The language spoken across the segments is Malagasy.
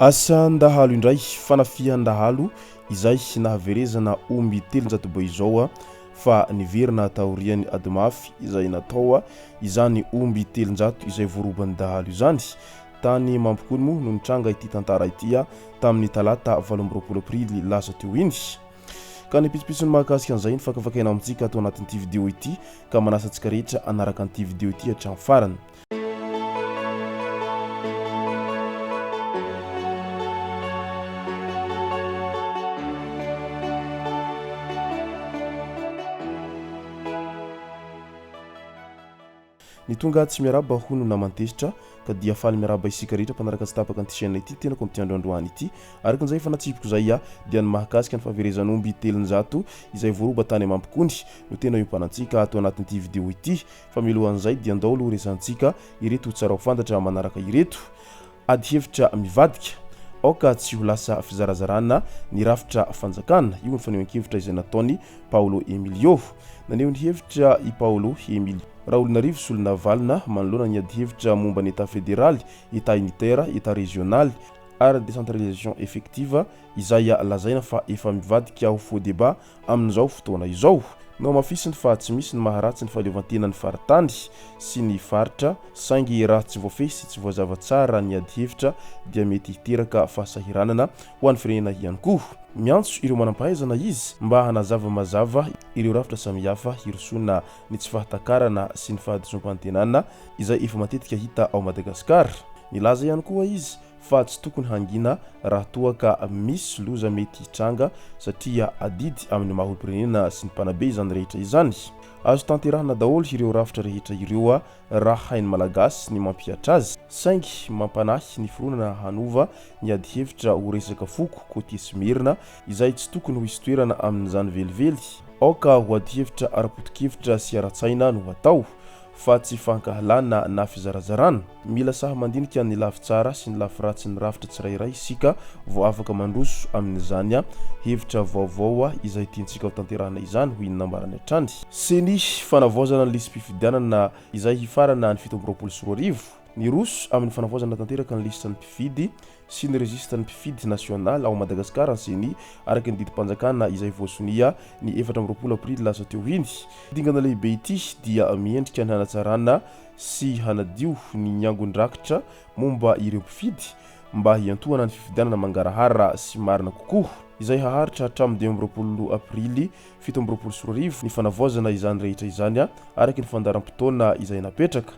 Asan-dahalo indray fanafihan-dahalo izay nahaverezana omby 700 bao izao fa niverina taorian'ny adimafy izay natao izany omby 700 izay voroban'ny dahalo izany tany mampikony moa no nitranga ity tantara ity tamin'ny talata 12 aprily lasa teo iny ka nipitsipitsy ny mahakasika an'izay ny fakafakaina amintsika atao anatin'ity vidéo ity ka manasa antsika rehetra anaraka an'ity vidéo ity hatramin'ny farany. Ny tonga tsy miaraba hono namantezitra ka dia faly miaraba isika rehetra mpanaraka sy tapaka an'ity chaîne ity tena komitiandro androany ity araka an'izay fanatsipiko zay dia ny mahakasika ny fahaverezan'omby 700 izay voaroba tany mampikony no tena iompanan-tsika atao anatin'ity vidéo ity fa milohan'izay dia andao aloha resantsika ireto tsara ho fantatra manaraka ireto ady hevitra mivadika aoka tsy ho lasa fizarazarana ny rafitra fanjakana io ny fanehoan-kevitra izay nataony Paolo Emilio naneho ny hevitra i Paolo Emilio raha olona rivo sy olona valina manoloana ny ady hevitra momba ny état fédéral, état unitaire, état régional ary décentralisation effective izay lazaina fa efa mivadika ho faux débat amin'izao fotoana izao no mafisiny fa tsy misy ny maharatsy ny fahaleovantenan'ny faritany sy ny faritra saingy raha tsy voafesy tsy voazava tsara ny ady hevitra dia mety hiteraka fahasahiranana ho an'ny firenena ihany koa. Miantso ireo manam-pahaizana izy mba hanazava mazava ireo rafitra samihafa hirosona ny tsy fahatakarana sy ny fahadisom-pantenana izay efa matetika hita ao Madagasikara. Nilaza ihany koa izy fa tsy tokony hangina raha toa ka misy loza mety hitranga satria adidy amin'ny maha-olom-pirenena sy ny mpanabe izany rehetra izany. Azo tanterahana daholo ireo rafitra rehetra ireo raha hainy malagasy ny mampihatra azy saingy mampanahy ny fironana hanova ny ady hevitra ho resaka foko côté Smirna izay tsy tokony ho hisy toerana amin'izany velively aoka ho ady hevitra ara-potikevitra sy ara-tsaina no atao fa tsy fankahalana na fizarazarana. Mila saha mandinika ny lafy tsara sy ny lafy ratsy ny rafitra tsirairay isika vao afaka mandroso amin'izany hevitra vaovao izay tiantsika ho tanterahana izany ho inona marany hatrany. Seny fanavaozana ny listim-pifidianana izay hifarana ny 724 ny roso amin'ny fanavaozana tanteraka ny lista ny mpifidy sy ny registre ny mpifidy national ao Madagasikara seny araky ny didim-panjakana izay voasonia ny 14 aprily lasa teo iny. Dingana lehibe ity dia miendrika ny hanatsarana sy hanadio ny nyangon-drakitra momba ireo mpifidy mba hiantohana ny fifidianana mangarahara sy marina kokoa izay haharitra hatramin'ny 12 aprily 1724 ny fanavaozana izany rehetra izany araky ny fandaram-potoana izay napetraka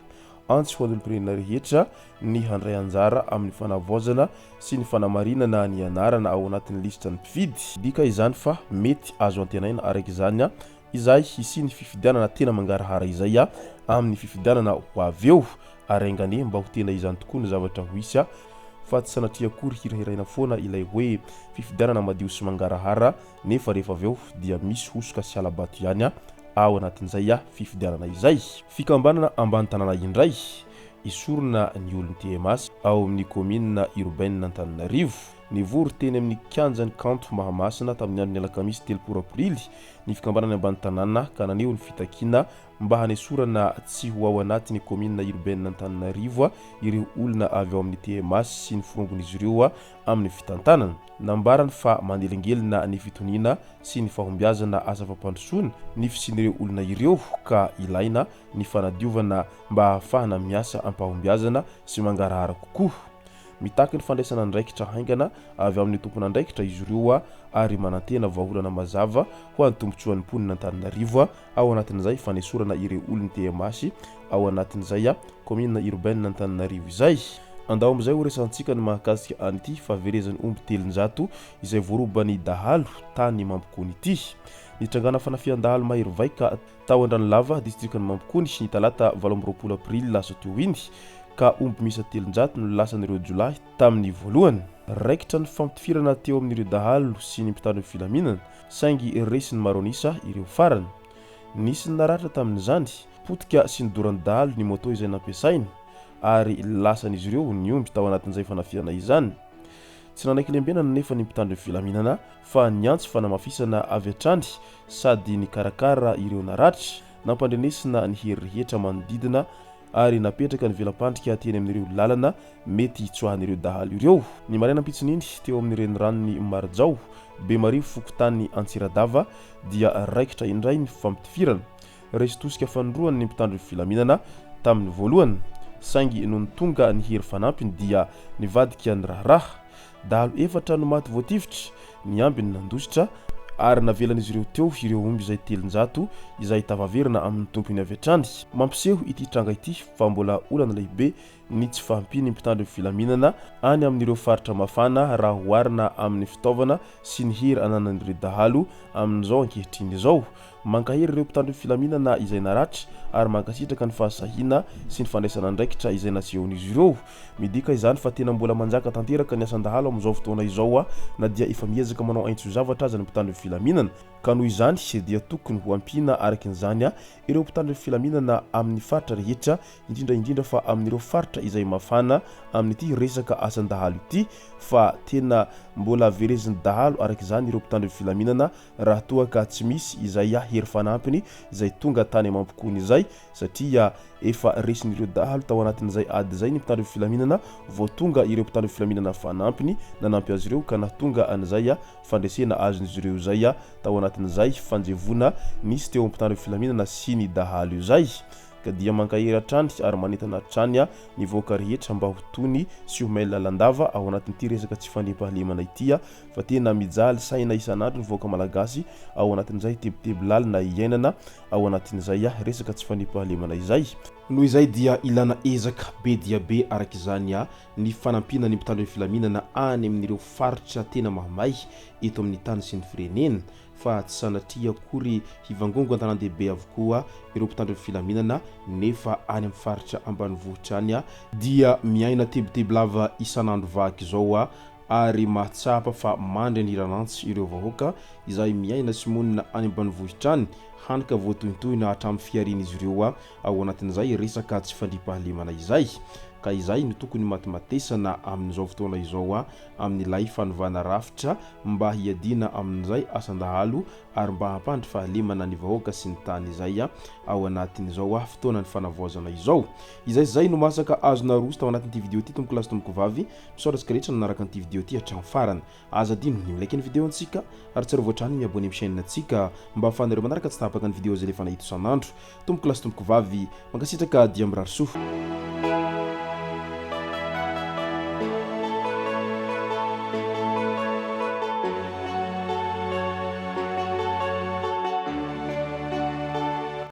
antsy ho an'olom-pirenena rehetra ny handray anjara amin'ny fanavaozana sy ny fanamarinana ny anarana ao anatin'ny lista ny mpifidy. Dika izany fa mety azo antenaina araky izany izay hisy ny fifidianana tena mangarahara izay amin'ny fifidianana ho avy eo araingany mba ho tena izany tokoa ny zavatra ho hisy fa tsy sanatria akory hirahiraina foana ilay hoe fifidianana madio sy mangarahara nefa rehefa avy eo dia misy hosoka sy alabato ihany ao anatin'izay fifidianana izay. Fikambanana ambany tanàna indray isorona ny olony TMS ao amin'ny commune urbaine Antananarivo nivory teny amin'ny kianjan'ny kanto Mahamasina tamin'ny andron'ny alakamisy 3 aprily ny fikambanana ambany tanàna ka naneho ny fitakiana mba hanesorana tsy ho ao anatin'ny commune urbaine Antananarivo ireo olona avy ao amin'ny TMS sy ny firongon'izy ireo amin'ny fitantanana. Nambarany fa mandelengelina ny fitoniana sy ny fahombiazana asa fampandrosoana ny fisin'ireo olona ireo ka ilaina ny fanadiovana mba hahafahana miasa ampahombiazana sy mangarahara kokoa. Mitaky ny fandraisana andraikitra haingana avy amin'ny tompona andraikitra izy ireo ary manantena vahaolana mazava ho an'ny tombotsoan'ny mponina Antananarivo ao anatin'izay fanesorana ireo olony TMS ao anatin'izay commune urbaine Antananarivo izay. Andao amin'izay ho resantsika ny mahakasika an'ity fahaverezan'ny omby 700 izay voarobany dahalo tany mampikony ity. Nitrangana fanafihan-dahalo mahery vaika tao Andranolava distriktan'ny mampikony ny talata 12 aprily lasa teo iny ka omby misa 700 no lasan'ireo jolahy tamin'ny voalohany. Raikitra ny fampitifirana teo amin'ireo dahalo sy ny mpitandro ny filaminana saingy resiny maronisa ireo farany. Nisy ny naratra tamin'izany potika sy ny doran'ny dahalo ny moto izay nampiasaina ary lasan'izy ireo ny omby tao anatin'izay fanafihana izany. Tsy nanaiky lembenana nefa ny mpitandro ny filaminana fa niantso fanamafisana avy hatrany sady ny karakara ireo naratra nampandrenesina ny hery rehetra manodidina ary napetraka ny velam-pandrika teny amin'ireo lalana mety tsoahan'ireo dahalo ireo. Ny maraina mpitsininy teo amin'ireny ranony Marjao be marivo fokotany Antsiradava dia raikitra indray ny fampitifirana resy tosika fanondroany ny mpitandro ny filaminana tamin'ny voalohany saingy noho ny tonga ny hery fanampiny dia nivadika ny raharaha. Dahalo efatra no maty voatifitra ny ambiny nandositra ary navelan'izy ireo teo ireo omby izay 300 izay tavaverina amin'ny tompony avy hatrany. Mampiseho ity tranga ity fa mbola olana lehibe ny tsy fahampiny mpitandro ny filaminana any amin'ireo faritra mafana raha hoarina amin'ny fitaovana sy ny hery ananan'ireo dahalo amin'izao ankehitriny izao. Mankahery ireo mpitandro ny filaminana izay naratra ary mankasitraka ny fahasahina sy ny fandraisana andraikitra izay nasehon'izy ireo. Midika izany fa tena mbola manjaka tanteraka ny asan-dahalo amin'izao fotoana izao na dia efa miezaka manao aintso zavatra aza ny mpitandro ny filaminana ka noho izany dia tokony ho ampiana araka an'izany ireo mpitandro ny filaminana amin'ny faritra rehetra indrindra fa amin'ireo faritra izay mafana amin'ity resaka asan-dahalo ity fa tena mbola averezin'ny dahalo araka izany ireo mpitandro ny filaminana raha toa ka tsy misy izay hery fanampiny izay tonga tany mampikony izay satria efa resin'ireo dahalo tao anatin'izay ady izay ny mpitandro ny filaminana vao tonga ireo mpitandro ny filaminana fanampiny nanampy azy ireo ka nahatonga an'izay fandresena azon'izy ireo izay tao anatin'izay fanjevona nisy teo mpitandro ny filaminana sy ny dahalo izay ka dia mankahery hatrany ary manentana hatrany ny voaka rehetra mba ho tony sy ho mail lalandava ao anatin'ity resaka tsy fandriam-pahalemana ity fa tena mijaly saina isan'andro ny voaka malagasy ao anatin'izay tebiteby lalina iainana ao anatin'izay resaka tsy fandriam-pahalemana izay. Noho izay dia ilana ezaka be dia be araka izany ny fanampina ny mpitandro ny filaminana any amin'ireo faritra tena mahamay eto amin'ny tany sy ny firenena fa tsy sanatria akory hivangongo an-tanan-dehibe avokoa ireo mpitandro ny filaminana nefa any amin'ny faritra ambanivohitra any dia miaina tebiteby lava isan'andro vaky izao ary mahatsapa fa mandry ny ranantsy ireo vahoaka izay miaina sy monina any ambanivohitra any hanika voatohintohina hatramin'ny fiarian'izy ireo ao anatin'izay resaka tsy fandriam-pahalemana izay ka izay no tokony matimatesana amin'izao fotoana izao amin'ilay fanovana rafitra mba hiadina amin'izay asan-dahalo ary mba hampandry fahalemana ny vahoaka sy ny tany izay ao anatin'izao fotoana ny fanavoazana izao. Izay no masaka azona roso tao anatin'ity video ity tomboko lasy tomboko vavy misaotratsika rehetra nanaraka an'ity video ity hatramin'ny farany. Aza dino ny milaiky ny video antsika ary tsara voatrany miabone amin'ny chaîne antsika mba ahafahanareo manaraka tsy tapaka ny video izay lefa nahito isan'andro. Tomboko lasy tomboko vavy mankasitraka dia mirary soa.